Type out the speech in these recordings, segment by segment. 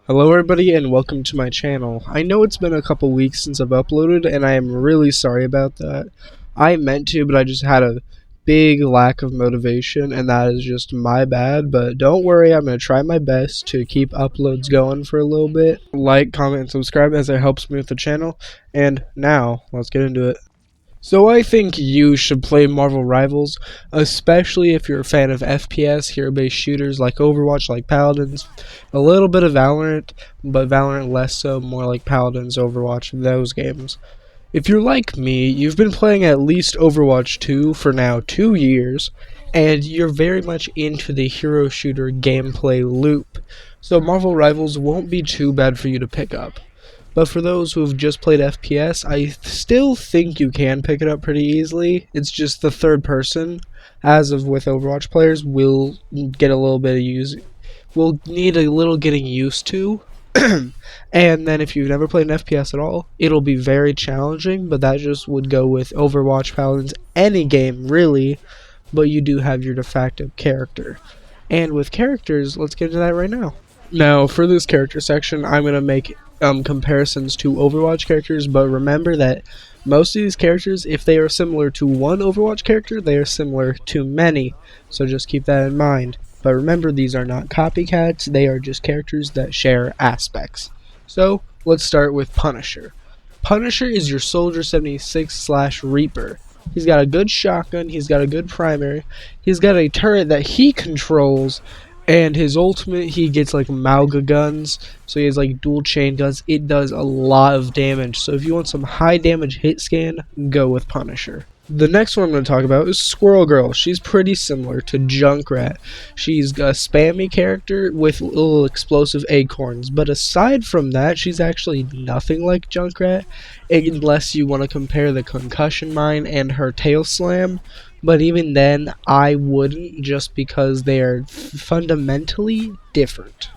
Hello everybody and welcome to my channel. I know it's been a couple weeks since I've uploaded and I am really sorry about that. I meant to, but I just had a big lack of motivation and that is just my bad, but don't worry, I'm going to try my best to keep uploads going for a little bit. Like, comment, and subscribe as it helps me with the channel. And now, let's get into it. So I think you should play Marvel Rivals, especially if you're a fan of FPS, hero-based shooters like Overwatch, like Paladins, a little bit of Valorant, but Valorant less so, more like Paladins, Overwatch, those games. If you're like me, you've been playing at least Overwatch 2 for now 2 years, and you're very much into the hero shooter gameplay loop, so Marvel Rivals won't be too bad for you to pick up. But for those who have just played FPS, I still think you can pick it up pretty easily. It's just the third person, as of with Overwatch players, will get a little bit of will need a little getting used to. And then if you've never played an FPS at all, it'll be very challenging, but that just would go with Overwatch, Paladins, any game really, but you do have your de facto character. And with characters, let's get into that right now. Now, for this character section, I'm going to make comparisons to Overwatch characters, but remember that most of these characters, if they are similar to one Overwatch character, they are similar to many, so just keep that in mind. But remember, these are not copycats, they are just characters that share aspects. So, let's start with Punisher. Punisher is your Soldier 76/Reaper. He's got a good shotgun, he's got a good primary, he's got a turret that he controls, and his ultimate, he gets like Mauga guns, so he has like dual chain guns. It does a lot of damage, so if you want some high damage hit scan, go with Punisher. The next one I'm going to talk about is Squirrel Girl. She's pretty similar to Junkrat. She's a spammy character with little explosive acorns, but aside from that, she's actually nothing like Junkrat, unless you want to compare the concussion mine and her tail slam. But even then, I wouldn't, just because they are fundamentally different.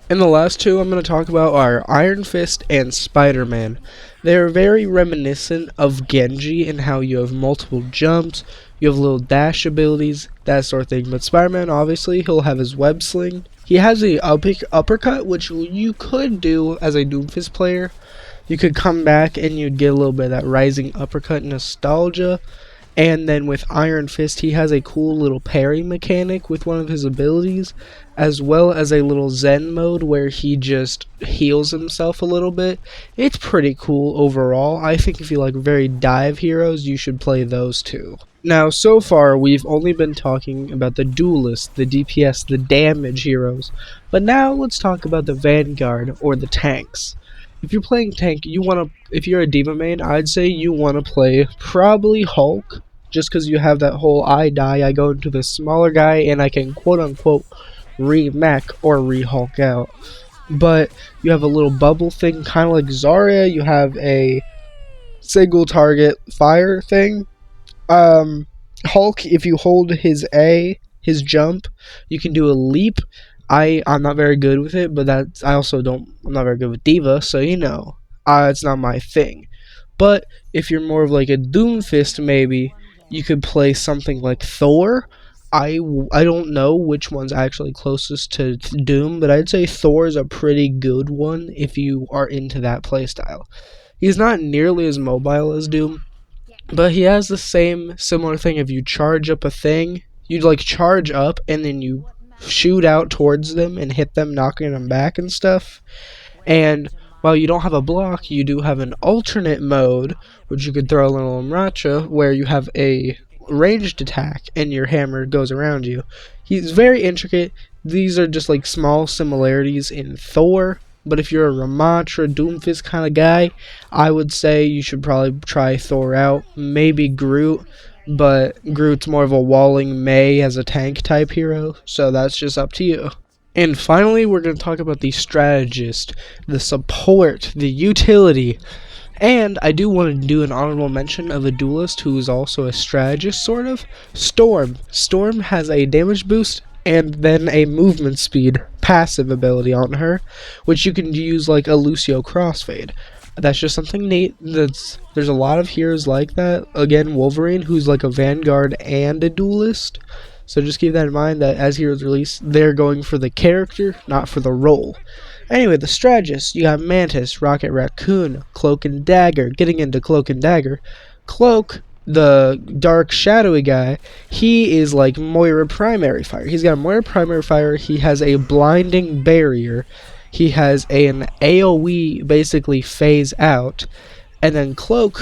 And the last two I'm going to talk about are Iron Fist and Spider-Man. They are very reminiscent of Genji in how you have multiple jumps, you have little dash abilities, that sort of thing. But Spider-Man, obviously, he'll have his web sling. He has a uppercut, which you could do as a Doomfist player. You could come back and you'd get a little bit of that rising uppercut nostalgia. And then with Iron Fist, he has a cool little parry mechanic with one of his abilities, as well as a little Zen mode where he just heals himself a little bit. It's pretty cool overall. I think if you like very dive heroes, you should play those two. Now, so far, we've only been talking about the duelists, the DPS, the damage heroes. But now, let's talk about the Vanguard, or the tanks. If you're playing tank, if you're a D.Va main, I'd say you want to play probably Hulk, just because you have that whole I go into the smaller guy and I can quote-unquote re-mech or re-Hulk out. But you have a little bubble thing, kind of like Zarya. You have a single target fire thing. Hulk, if you hold his jump, you can do a leap. I'm not very good with it, but I'm not very good with D.Va, so it's not my thing. But if you're more of like a Doomfist, maybe you could play something like Thor. I don't know which one's actually closest to Doom, but I'd say Thor is a pretty good one if you are into that playstyle. He's not nearly as mobile as Doom, but he has the similar thing. If you charge up a thing, you'd like charge up and then you shoot out towards them and hit them, knocking them back and stuff. And while you don't have a block, you do have an alternate mode, which you could throw a little Imracha, where you have a ranged attack and your hammer goes around you. He's very intricate. These are just like small similarities in Thor, but if you're a Ramatra, Doomfist kind of guy, I would say you should probably try Thor out. Maybe Groot, but Groot's more of a walling Mei as a tank type hero, so that's just up to you. And finally, we're going to talk about the strategist, the support, the utility. And I do want to do an honorable mention of a duelist who is also a strategist, sort of. Storm. Storm has a damage boost and then a movement speed passive ability on her, which you can use like a Lucio crossfade. That's just something neat. There's a lot of heroes like that. Again, Wolverine, who's like a Vanguard and a duelist. So just keep that in mind that as heroes release, they're going for the character, not for the role. Anyway, the strategists, you got Mantis, Rocket Raccoon, Cloak and Dagger. Getting into Cloak and Dagger, Cloak, the dark shadowy guy, he is like Moira Primary Fire. He's got Moira Primary Fire, he has a blinding barrier, he has an AoE basically phase out, and then Cloak,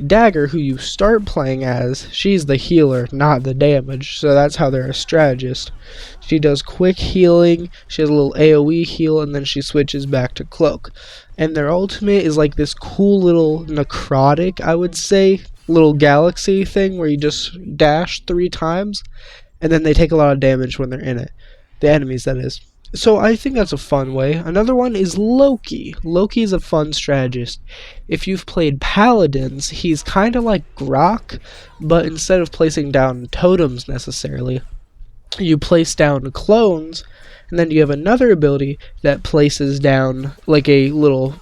Dagger, who you start playing as, she's the healer, not the damage. So that's how they're a strategist. She does quick healing, she has a little AoE heal, and then she switches back to Cloak. And their ultimate is like this cool little necrotic, I would say, little galaxy thing where you just dash 3 times, and then they take a lot of damage when they're in it. The enemies, that is. So I think that's a fun way. Another one is Loki. Loki is a fun strategist. If you've played Paladins, he's kind of like Grok, but instead of placing down totems necessarily, you place down clones, and then you have another ability that places down like a little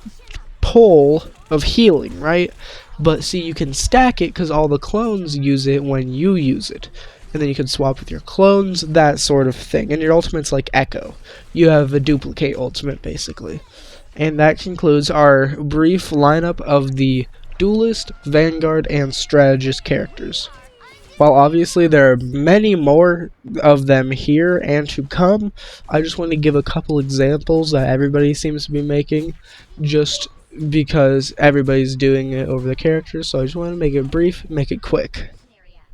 pole of healing, right? But see, you can stack it because all the clones use it when you use it. And then you can swap with your clones, that sort of thing. And your ultimate's like Echo. You have a duplicate ultimate, basically. And that concludes our brief lineup of the Duelist, Vanguard, and Strategist characters. While obviously there are many more of them here and to come, I just want to give a couple examples that everybody seems to be making, just because everybody's doing it over the characters, so I just want to make it brief, make it quick.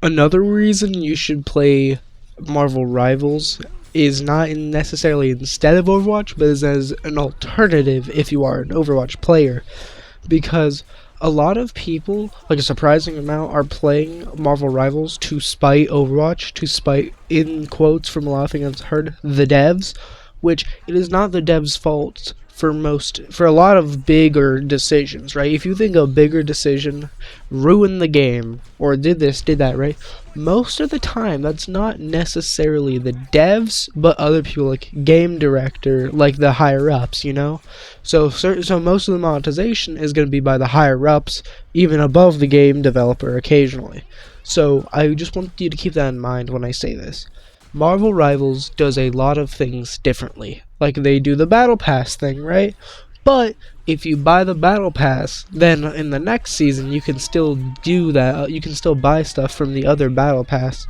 Another reason you should play Marvel Rivals is not necessarily instead of Overwatch, but is as an alternative if you are an Overwatch player. Because a lot of people, like a surprising amount, are playing Marvel Rivals to spite Overwatch, to spite, in quotes from a lot of things I've heard, the devs, which it is not the devs' fault for a lot of bigger decisions, right? If you think a bigger decision ruined the game, or did this, did that, right? Most of the time, that's not necessarily the devs, but other people, like game director, like the higher ups, you know? So most of the monetization is going to be by the higher ups, even above the game developer occasionally. So I just want you to keep that in mind when I say this. Marvel Rivals does a lot of things differently. Like they do the Battle Pass thing, right? But if you buy the Battle Pass, then in the next season you can still do that. You can still buy stuff from the other Battle Pass,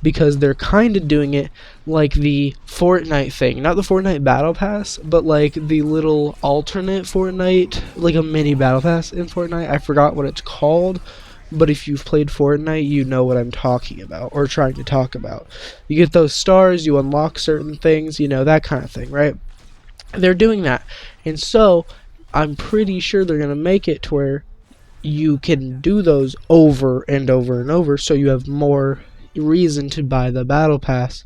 because they're kind of doing it like the Fortnite thing. Not the Fortnite Battle Pass, but like the little alternate Fortnite, like a mini Battle Pass in Fortnite. I forgot what it's called. But if you've played Fortnite, you know what I'm talking about, or trying to talk about. You get those stars, you unlock certain things, you know, that kind of thing, right? They're doing that. And so, I'm pretty sure they're going to make it to where you can do those over and over and over, so you have more reason to buy the Battle Pass.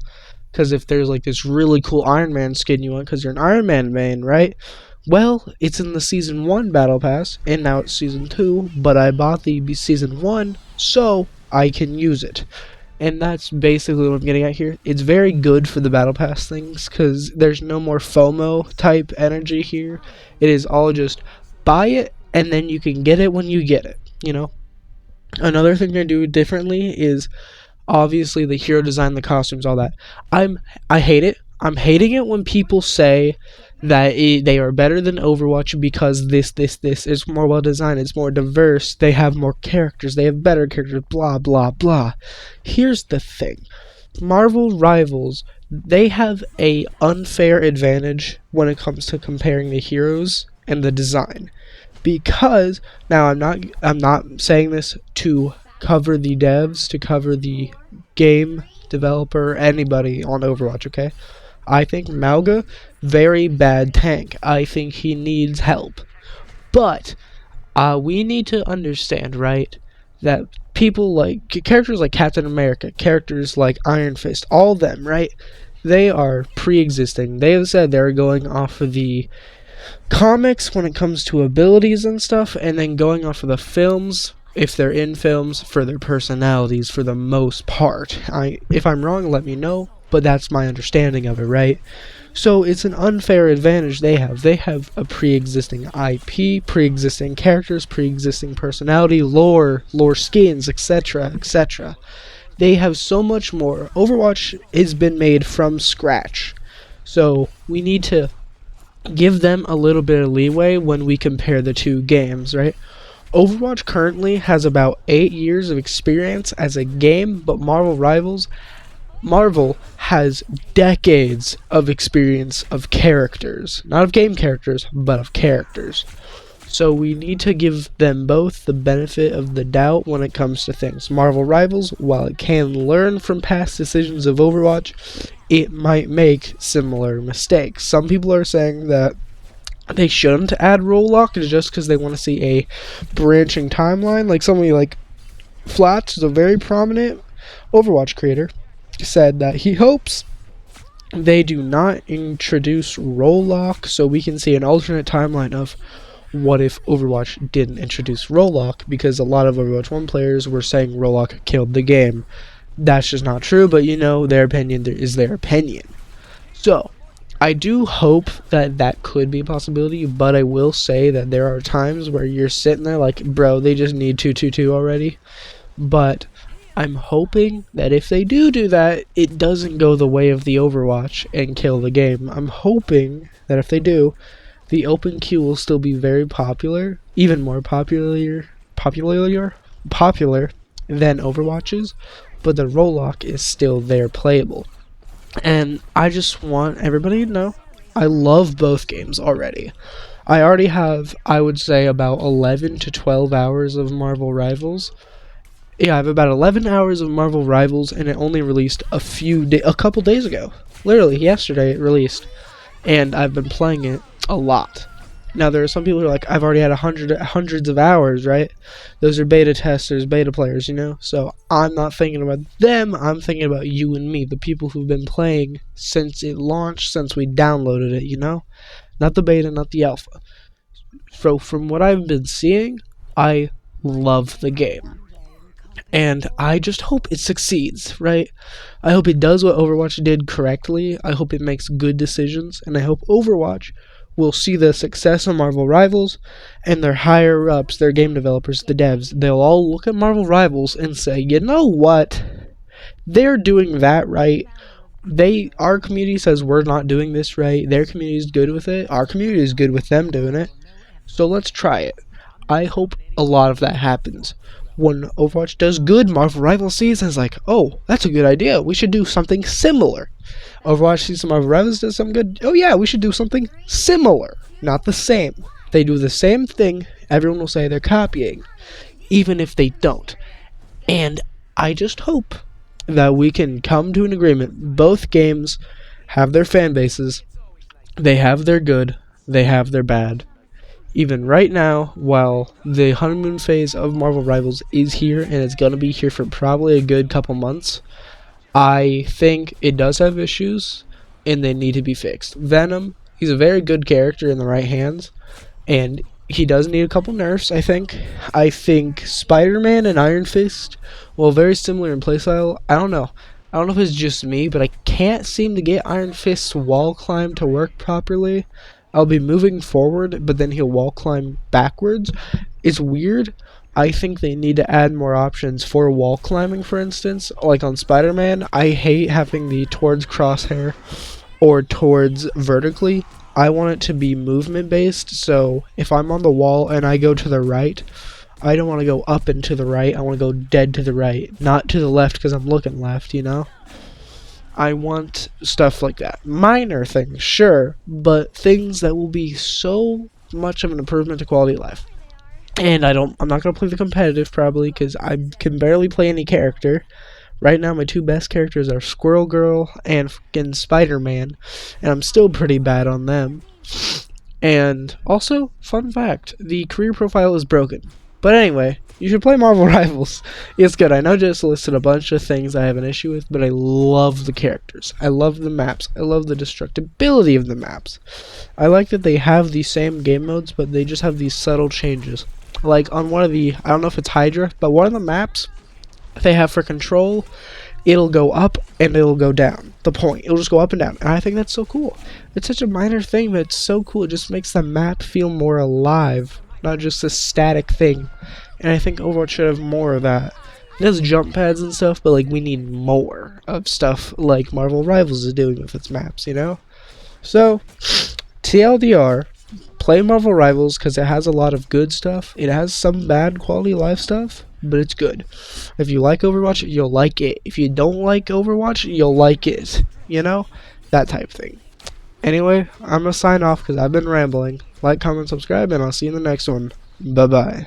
Because if there's like this really cool Iron Man skin you want, because you're an Iron Man main, right? Well, it's in the Season 1 Battle Pass, and now it's Season 2, but I bought the Season 1, so I can use it. And that's basically what I'm getting at here. It's very good for the Battle Pass things, because there's no more FOMO type energy here. It is all just buy it, and then you can get it when you get it, you know? Another thing I do differently is obviously the hero design, the costumes, all that. I hate it. I'm hating it when people say that they are better than Overwatch because this is more well designed, it's more diverse, they have more characters, they have better characters, blah blah blah. Here's the thing. Marvel Rivals, they have a unfair advantage when it comes to comparing the heroes and the design. Because now I'm not saying this to cover the devs, to cover the game developer, anybody on Overwatch, okay? I think Malga, very bad tank. I think he needs help. But we need to understand, right, that people like characters like Captain America, characters like Iron Fist, all of them, right, they are pre-existing. They have said they're going off of the comics when it comes to abilities and stuff, and then going off of the films, if they're in films, for their personalities for the most part. If I'm wrong, let me know, but that's my understanding of it, right? So it's an unfair advantage they have. They have a pre-existing IP, pre-existing characters, pre-existing personality, lore skins, etc., etc. They have so much more. Overwatch has been made from scratch. So we need to give them a little bit of leeway when we compare the two games, right? Overwatch currently has about 8 years of experience as a game, but Marvel has decades of experience of characters. Not of game characters, but of characters. So we need to give them both the benefit of the doubt when it comes to things. Marvel Rivals, while it can learn from past decisions of Overwatch, it might make similar mistakes. Some people are saying that they shouldn't add role lock just because they want to see a branching timeline. Like somebody like Flats is a very prominent Overwatch creator, said that he hopes they do not introduce role lock so we can see an alternate timeline of what if Overwatch didn't introduce role lock, because a lot of Overwatch 1 players were saying role lock killed the game. That's just not true, but you know, their opinion is their opinion. So, I do hope that that could be a possibility, but I will say that there are times where you're sitting there like, bro, they just need 2-2-2 already. But I'm hoping that if they do that, it doesn't go the way of the Overwatch and kill the game. I'm hoping that if they do, the open queue will still be very popular, even more popular than Overwatch's, but the role lock is still there playable. And I just want everybody to know, I love both games already. I already have, I would say, about 11 to 12 hours of Marvel Rivals. Yeah, I have about 11 hours of Marvel Rivals, and it only released a couple days ago. Literally, yesterday it released. And I've been playing it a lot. Now, there are some people who are like, I've already had hundreds of hours, right? Those are beta testers, beta players, you know? So, I'm not thinking about them, I'm thinking about you and me, the people who've been playing since it launched, since we downloaded it, you know? Not the beta, not the alpha. So, from what I've been seeing, I love the game. And I just hope it succeeds, right? I hope it does what Overwatch did correctly. I hope it makes good decisions. And I hope Overwatch will see the success of Marvel Rivals, and their higher-ups, their game developers, the devs, they'll all look at Marvel Rivals and say, you know what? They're doing that right. Our community says we're not doing this right. Their community is good with it. Our community is good with them doing it. So let's try it. I hope a lot of that happens. When Overwatch does good, Marvel Rivals sees and is like, oh, that's a good idea. We should do something similar. Overwatch sees some Marvel Rivals does something good. Oh yeah, we should do something similar. Not the same. They do the same thing. Everyone will say they're copying, even if they don't. And I just hope that we can come to an agreement. Both games have their fan bases. They have their good. They have their bad. Even right now, while the honeymoon phase of Marvel Rivals is here, and it's going to be here for probably a good couple months, I think it does have issues, and they need to be fixed. Venom, he's a very good character in the right hands, and he does need a couple nerfs, I think. I think Spider-Man and Iron Fist, well, very similar in playstyle. I don't know if it's just me, but I can't seem to get Iron Fist's wall climb to work properly. I'll be moving forward, but then he'll wall climb backwards. It's weird. I think they need to add more options for wall climbing, for instance. Like on Spider-Man, I hate having the towards crosshair or towards vertically. I want it to be movement based, so if I'm on the wall and I go to the right, I don't want to go up and to the right. I want to go dead to the right, not to the left because I'm looking left, you know? I want stuff like that. Minor things, sure, but things that will be so much of an improvement to quality of life. And I'm not going to play the competitive probably because I can barely play any character. Right now my two best characters are Squirrel Girl and fucking Spider-Man, and I'm still pretty bad on them. And also, fun fact, the career profile is broken. But anyway, you should play Marvel Rivals. It's good. I know I just listed a bunch of things I have an issue with, but I love the characters. I love the maps. I love the destructibility of the maps. I like that they have the same game modes, but they just have these subtle changes. Like on one of the, I don't know if it's Hydra, but one of the maps they have for control, it'll go up and it'll go down. The point. It'll just go up and down. And I think that's so cool. It's such a minor thing, but it's so cool. It just makes the map feel more alive, not just a static thing. And I think Overwatch should have more of that. It has jump pads and stuff, but like we need more of stuff like Marvel Rivals is doing with its maps, you know? So, TLDR, play Marvel Rivals because it has a lot of good stuff. It has some bad quality of life stuff, but it's good. If you like Overwatch, you'll like it. If you don't like Overwatch, you'll like it. You know? That type thing. Anyway, I'm going to sign off because I've been rambling. Like, comment, subscribe, and I'll see you in the next one. Bye-bye.